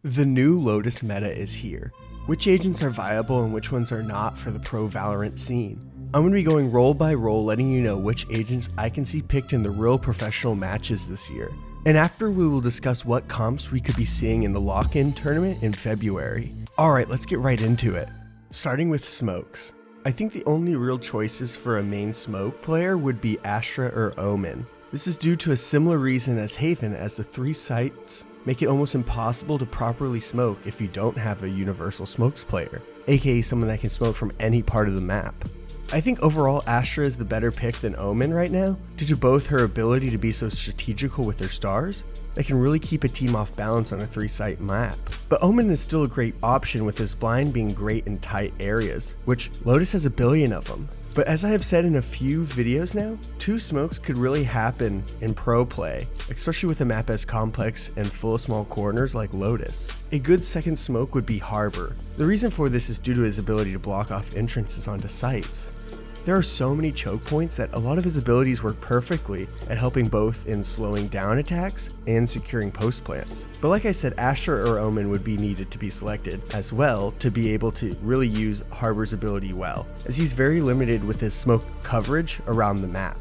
The new Lotus meta is here. Which agents are viable and which ones are not for the pro Valorant scene? I'm going to be going role by role, letting you know which agents I can see picked in the real professional matches this year. And after, we will discuss what comps we could be seeing in the lock-in tournament in February. Alright, let's get right into it. Starting with smokes. I think the only real choices for a main smoke player would be Astra or Omen. This is due to a similar reason as Haven, as the 3 sites make it almost impossible to properly smoke if you don't have a universal smokes player, aka someone that can smoke from any part of the map. I think overall Astra is the better pick than Omen right now, due to both her ability to be so strategical with her stars that can really keep a team off balance on a 3-site map. But Omen is still a great option, with his blind being great in tight areas, which Lotus has a billion of them. But as I have said in a few videos now, 2 smokes could really happen in pro play, especially with a map as complex and full of small corners like Lotus. A good second smoke would be Harbor. The reason for this is due to his ability to block off entrances onto sites. There are so many choke points that a lot of his abilities work perfectly at helping both in slowing down attacks and securing post plants. But like I said, Astra or Omen would be needed to be selected as well to be able to really use Harbor's ability well, as he's very limited with his smoke coverage around the map.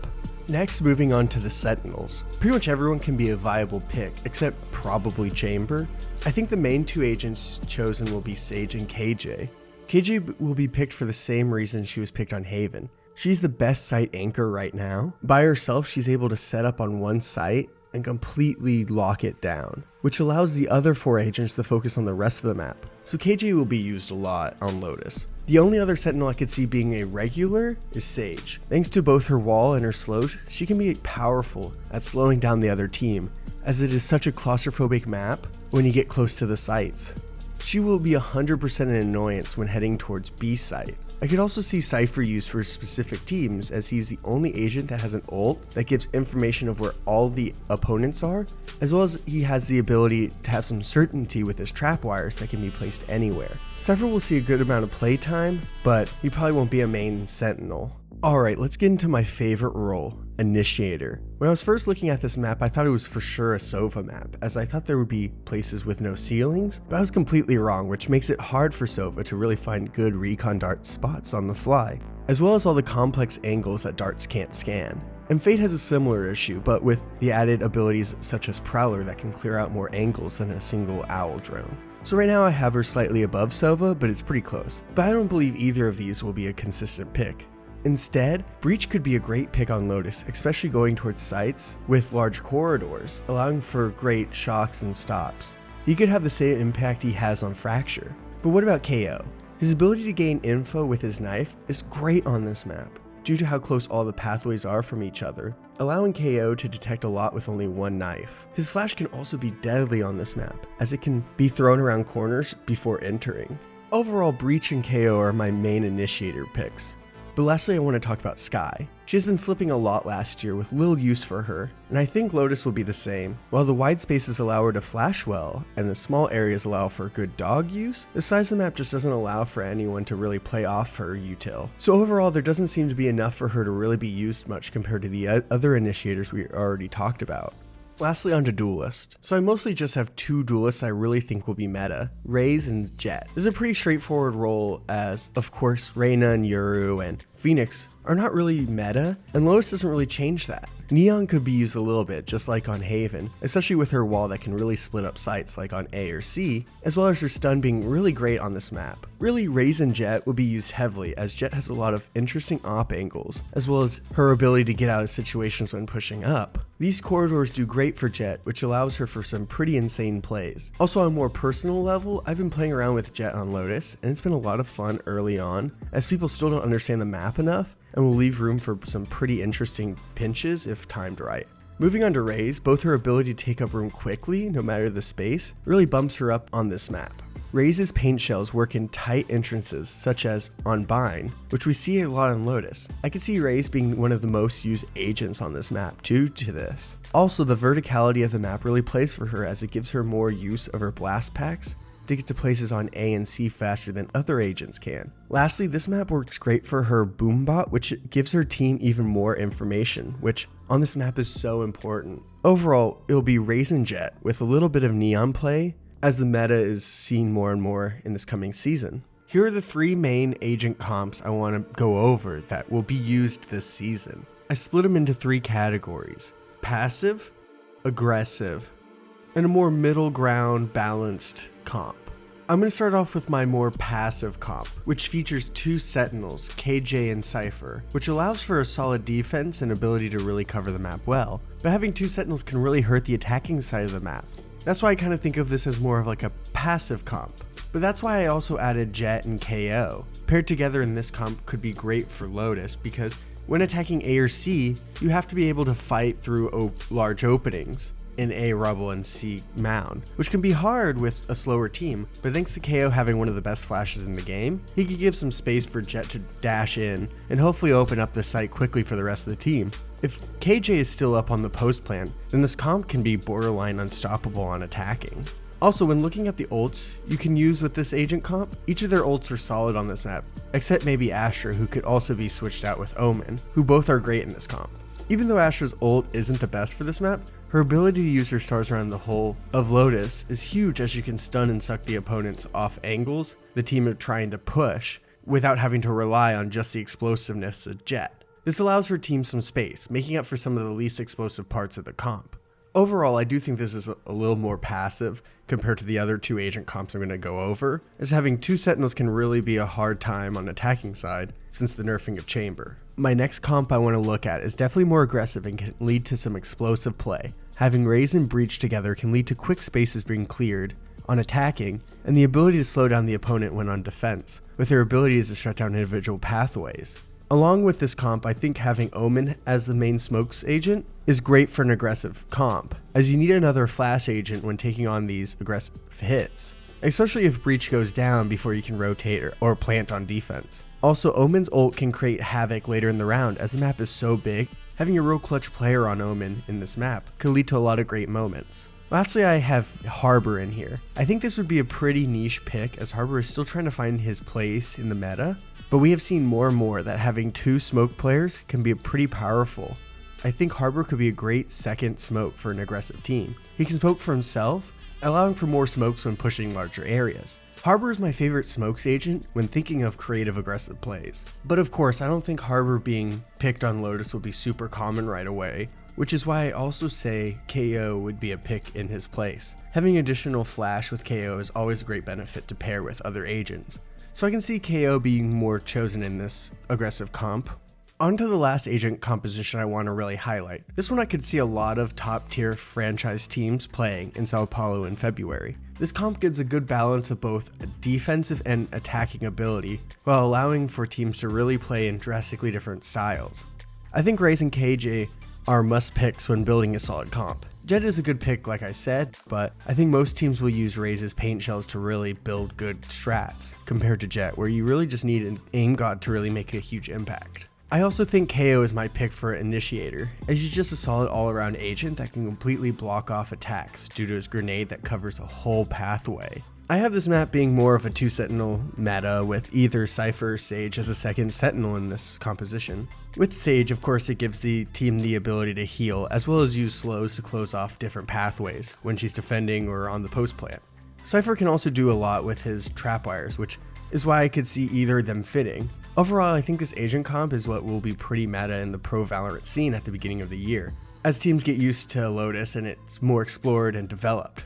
Next, moving on to the Sentinels. Pretty much everyone can be a viable pick, except probably Chamber. I think the main 2 agents chosen will be Sage and KJ. KJ will be picked for the same reason she was picked on Haven. She's the best site anchor right now. By herself, she's able to set up on one site and completely lock it down, which allows the other 4 agents to focus on the rest of the map. So KJ will be used a lot on Lotus. The only other Sentinel I could see being a regular is Sage. Thanks to both her wall and her slow, she can be powerful at slowing down the other team, as it is such a claustrophobic map when you get close to the sites. She will be 100% an annoyance when heading towards B site. I could also see Cypher used for specific teams, as he's the only agent that has an ult that gives information of where all the opponents are, as well as he has the ability to have some certainty with his trap wires that can be placed anywhere. Cypher will see a good amount of playtime, but he probably won't be a main Sentinel. Alright, let's get into my favorite role, Initiator. When I was first looking at this map, I thought it was for sure a Sova map, as I thought there would be places with no ceilings, but I was completely wrong, which makes it hard for Sova to really find good recon dart spots on the fly, as well as all the complex angles that darts can't scan. And Fate has a similar issue, but with the added abilities such as Prowler that can clear out more angles than a single owl drone. So right now I have her slightly above Sova, but it's pretty close. But I don't believe either of these will be a consistent pick. Instead, Breach could be a great pick on Lotus, especially going towards sites with large corridors, allowing for great shocks and stops. He could have the same impact he has on Fracture. But what about KO? His ability to gain info with his knife is great on this map, due to how close all the pathways are from each other, allowing KO to detect a lot with only one knife. His flash can also be deadly on this map, as it can be thrown around corners before entering. Overall, Breach and KO are my main initiator picks. But lastly, I want to talk about Skye. She has been slipping a lot last year with little use for her, and I think Lotus will be the same. While the wide spaces allow her to flash well, and the small areas allow for good dog use, the size of the map just doesn't allow for anyone to really play off her util. So overall, there doesn't seem to be enough for her to really be used much compared to the other initiators we already talked about. Lastly, on to Duelist. So I mostly just have 2 duelists I really think will be meta, Raze and Jett. This is a pretty straightforward role, as of course Reyna and Yoru and Phoenix are not really meta, and Lotus doesn't really change that. Neon could be used a little bit, just like on Haven, especially with her wall that can really split up sites like on A or C, as well as her stun being really great on this map. Really, Raze and Jett will be used heavily, as Jett has a lot of interesting op angles, as well as her ability to get out of situations when pushing up. These corridors do great for Jett, which allows her for some pretty insane plays. Also, on a more personal level, I've been playing around with Jett on Lotus, and it's been a lot of fun early on, as people still don't understand the map enough, and will leave room for some pretty interesting pinches if timed right. Moving on to Raze, both her ability to take up room quickly, no matter the space, really bumps her up on this map. Raze's paint shells work in tight entrances, such as on Bind, which we see a lot on Lotus. I could see Raze being one of the most used agents on this map due to this. Also, the verticality of the map really plays for her, as it gives her more use of her blast packs to get to places on A and C faster than other agents can. Lastly, this map works great for her boombot, which gives her team even more information, which on this map is so important. Overall, it'll be Raze and Jett with a little bit of Neon play, as the meta is seen more and more in this coming season. Here are the 3 main agent comps I want to go over that will be used this season. I split them into 3 categories: passive, aggressive, and a more middle ground balanced comp. I'm going to start off with my more passive comp, which features 2 Sentinels, KJ and Cypher, which allows for a solid defense and ability to really cover the map well, but having 2 Sentinels can really hurt the attacking side of the map. That's why I kind of think of this as more of like a passive comp, but that's why I also added Jett and KO. Paired together in this comp could be great for Lotus, because when attacking A or C, you have to be able to fight through large openings in A rubble and C mound, which can be hard with a slower team, but thanks to KO having one of the best flashes in the game, he could give some space for Jett to dash in and hopefully open up the site quickly for the rest of the team. If KJ is still up on the post plan, then this comp can be borderline unstoppable on attacking. Also, when looking at the ults you can use with this agent comp, each of their ults are solid on this map, except maybe Astra, who could also be switched out with Omen, who both are great in this comp. Even though Astra's ult isn't the best for this map, her ability to use her stars around the whole of Lotus is huge, as she can stun and suck the opponents off angles the team are trying to push without having to rely on just the explosiveness of Jett. This allows her team some space, making up for some of the least explosive parts of the comp. Overall, I do think this is a little more passive compared to the other 2 agent comps I'm going to go over, as having 2 Sentinels can really be a hard time on the attacking side since the nerfing of Chamber. My next comp I want to look at is definitely more aggressive and can lead to some explosive play. Having Raze and Breach together can lead to quick spaces being cleared on attacking, and the ability to slow down the opponent when on defense, with their abilities to shut down individual pathways. Along with this comp, I think having Omen as the main smokes agent is great for an aggressive comp, as you need another flash agent when taking on these aggressive hits, especially if Breach goes down before you can rotate or plant on defense. Also, Omen's ult can create havoc later in the round, as the map is so big. Having a real clutch player on Omen in this map could lead to a lot of great moments. Lastly, I have Harbor in here. I think this would be a pretty niche pick, as Harbor is still trying to find his place in the meta, but we have seen more and more that having 2 smoke players can be pretty powerful. I think Harbor could be a great second smoke for an aggressive team. He can smoke for himself, allowing for more smokes when pushing larger areas. Harbor is my favorite smokes agent when thinking of creative aggressive plays. But of course, I don't think Harbor being picked on Lotus will be super common right away, which is why I also say KO would be a pick in his place. Having additional flash with KO is always a great benefit to pair with other agents, so I can see KO being more chosen in this aggressive comp. On to the last agent composition I want to really highlight. This one I could see a lot of top tier franchise teams playing in Sao Paulo in February. This comp gives a good balance of both a defensive and attacking ability, while allowing for teams to really play in drastically different styles. I think Raze and KJ are must picks when building a solid comp. Jett is a good pick like I said, but I think most teams will use Raze's paint shells to really build good strats, compared to Jett, where you really just need an aim god to really make a huge impact. I also think KO is my pick for Initiator, as he's just a solid all-around agent that can completely block off attacks due to his grenade that covers a whole pathway. I have this map being more of a 2 Sentinel meta, with either Cypher or Sage as a second Sentinel in this composition. With Sage, of course, it gives the team the ability to heal, as well as use slows to close off different pathways when she's defending or on the post plant. Cypher can also do a lot with his trapwires, which is why I could see either of them fitting. Overall, I think this agent comp is what will be pretty meta in the pro Valorant scene at the beginning of the year, as teams get used to Lotus and it's more explored and developed.